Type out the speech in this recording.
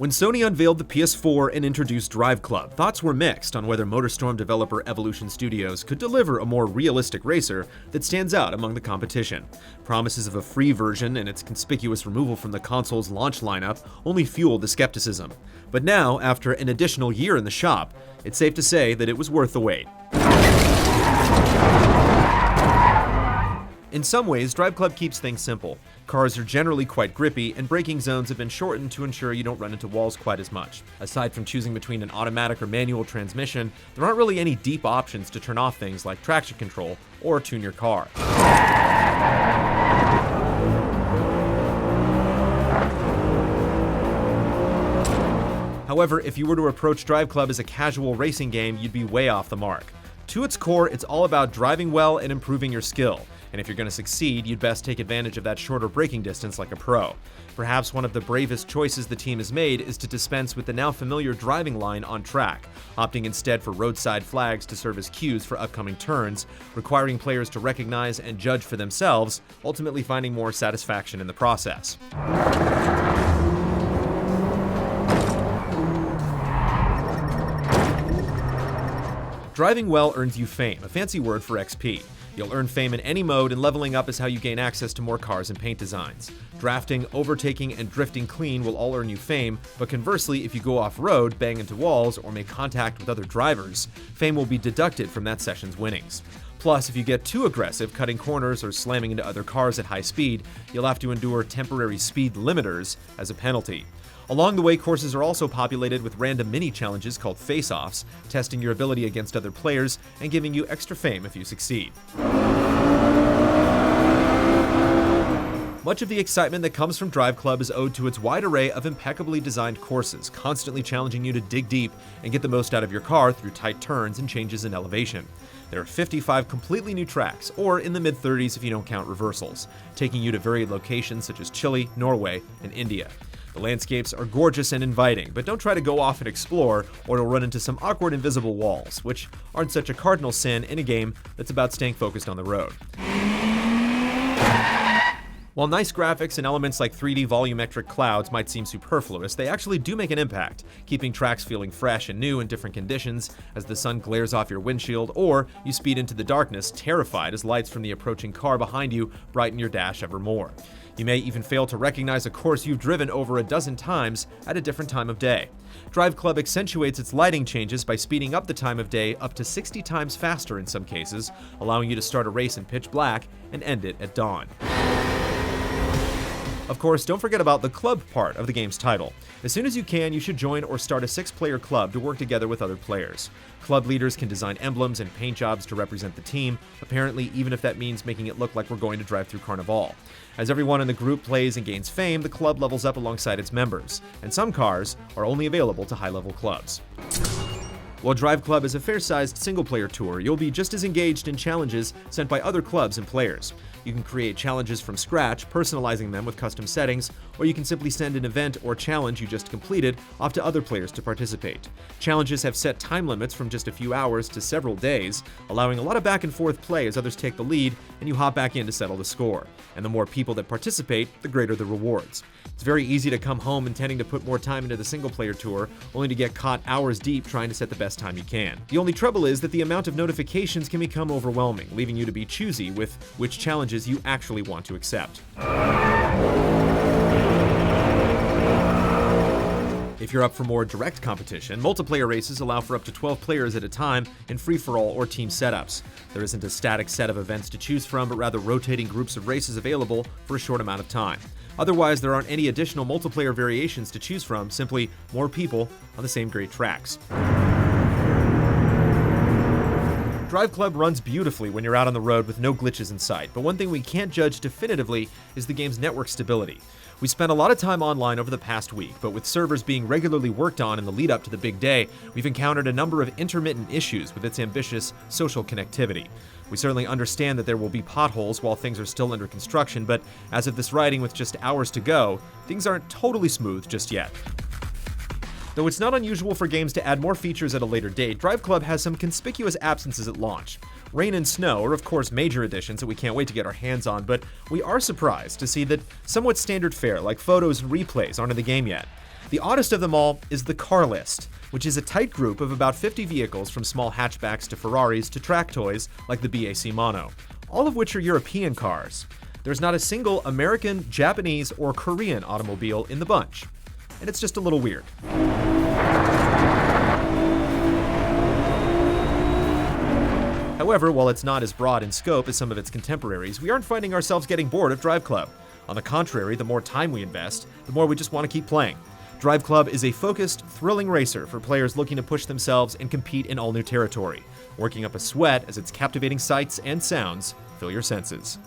When Sony unveiled the PS4 and introduced Driveclub, thoughts were mixed on whether MotorStorm developer Evolution Studios could deliver a more realistic racer that stands out among the competition. Promises of a free version and its conspicuous removal from the console's launch lineup only fueled the skepticism. But now, after an additional year in the shop, it's safe to say that it was worth the wait. In some ways, Driveclub keeps things simple. Cars are generally quite grippy, and braking zones have been shortened to ensure you don't run into walls quite as much. Aside from choosing between an automatic or manual transmission, there aren't really any deep options to turn off things like traction control or tune your car. However, if you were to approach Driveclub as a casual racing game, you'd be way off the mark. To its core, it's all about driving well and improving your skill. And if you're going to succeed, you'd best take advantage of that shorter braking distance like a pro. Perhaps one of the bravest choices the team has made is to dispense with the now familiar driving line on track, opting instead for roadside flags to serve as cues for upcoming turns, requiring players to recognize and judge for themselves, ultimately finding more satisfaction in the process. Driving well earns you fame, a fancy word for XP. You'll earn fame in any mode, and leveling up is how you gain access to more cars and paint designs. Drafting, overtaking, and drifting clean will all earn you fame, but conversely, if you go off-road, bang into walls, or make contact with other drivers, fame will be deducted from that session's winnings. Plus, if you get too aggressive, cutting corners or slamming into other cars at high speed, you'll have to endure temporary speed limiters as a penalty. Along the way, courses are also populated with random mini-challenges called face-offs, testing your ability against other players and giving you extra fame if you succeed. Much of the excitement that comes from Driveclub is owed to its wide array of impeccably designed courses, constantly challenging you to dig deep and get the most out of your car through tight turns and changes in elevation. There are 55 completely new tracks, or in the mid-30s if you don't count reversals, taking you to varied locations such as Chile, Norway, and India. The landscapes are gorgeous and inviting, but don't try to go off and explore, or you'll run into some awkward invisible walls, which aren't such a cardinal sin in a game that's about staying focused on the road. While nice graphics and elements like 3D volumetric clouds might seem superfluous, they actually do make an impact, keeping tracks feeling fresh and new in different conditions as the sun glares off your windshield, or you speed into the darkness, terrified as lights from the approaching car behind you brighten your dash ever more. You may even fail to recognize a course you've driven over a dozen times at a different time of day. Driveclub accentuates its lighting changes by speeding up the time of day up to 60 times faster in some cases, allowing you to start a race in pitch black and end it at dawn. Of course, don't forget about the club part of the game's title. As soon as you can, you should join or start a 6-player club to work together with other players. Club leaders can design emblems and paint jobs to represent the team, apparently even if that means making it look like we're going to drive through Carnival. As everyone in the group plays and gains fame, the club levels up alongside its members, and some cars are only available to high-level clubs. While Driveclub is a fair-sized single-player tour, you'll be just as engaged in challenges sent by other clubs and players. You can create challenges from scratch, personalizing them with custom settings, or you can simply send an event or challenge you just completed off to other players to participate. Challenges have set time limits from just a few hours to several days, allowing a lot of back and forth play as others take the lead and you hop back in to settle the score. And the more people that participate, the greater the rewards. It's very easy to come home intending to put more time into the single-player tour, only to get caught hours deep trying to set the best time you can. The only trouble is that the amount of notifications can become overwhelming, leaving you to be choosy with which challenges you actually want to accept. If you're up for more direct competition, multiplayer races allow for up to 12 players at a time in free-for-all or team setups. There isn't a static set of events to choose from, but rather rotating groups of races available for a short amount of time. Otherwise, there aren't any additional multiplayer variations to choose from, simply more people on the same great tracks. Driveclub runs beautifully when you're out on the road with no glitches in sight, but one thing we can't judge definitively is the game's network stability. We spent a lot of time online over the past week, but with servers being regularly worked on in the lead up to the big day, we've encountered a number of intermittent issues with its ambitious social connectivity. We certainly understand that there will be potholes while things are still under construction, but as of this writing with just hours to go, things aren't totally smooth just yet. Though it's not unusual for games to add more features at a later date, Driveclub has some conspicuous absences at launch. Rain and snow are of course major additions that we can't wait to get our hands on, but we are surprised to see that somewhat standard fare like photos and replays aren't in the game yet. The oddest of them all is the car list, which is a tight group of about 50 vehicles from small hatchbacks to Ferraris to track toys like the BAC Mono, all of which are European cars. There's not a single American, Japanese, or Korean automobile in the bunch, and it's just a little weird. However, while it's not as broad in scope as some of its contemporaries, we aren't finding ourselves getting bored of Driveclub. On the contrary, the more time we invest, the more we just want to keep playing. Driveclub is a focused, thrilling racer for players looking to push themselves and compete in all new territory, working up a sweat as its captivating sights and sounds fill your senses.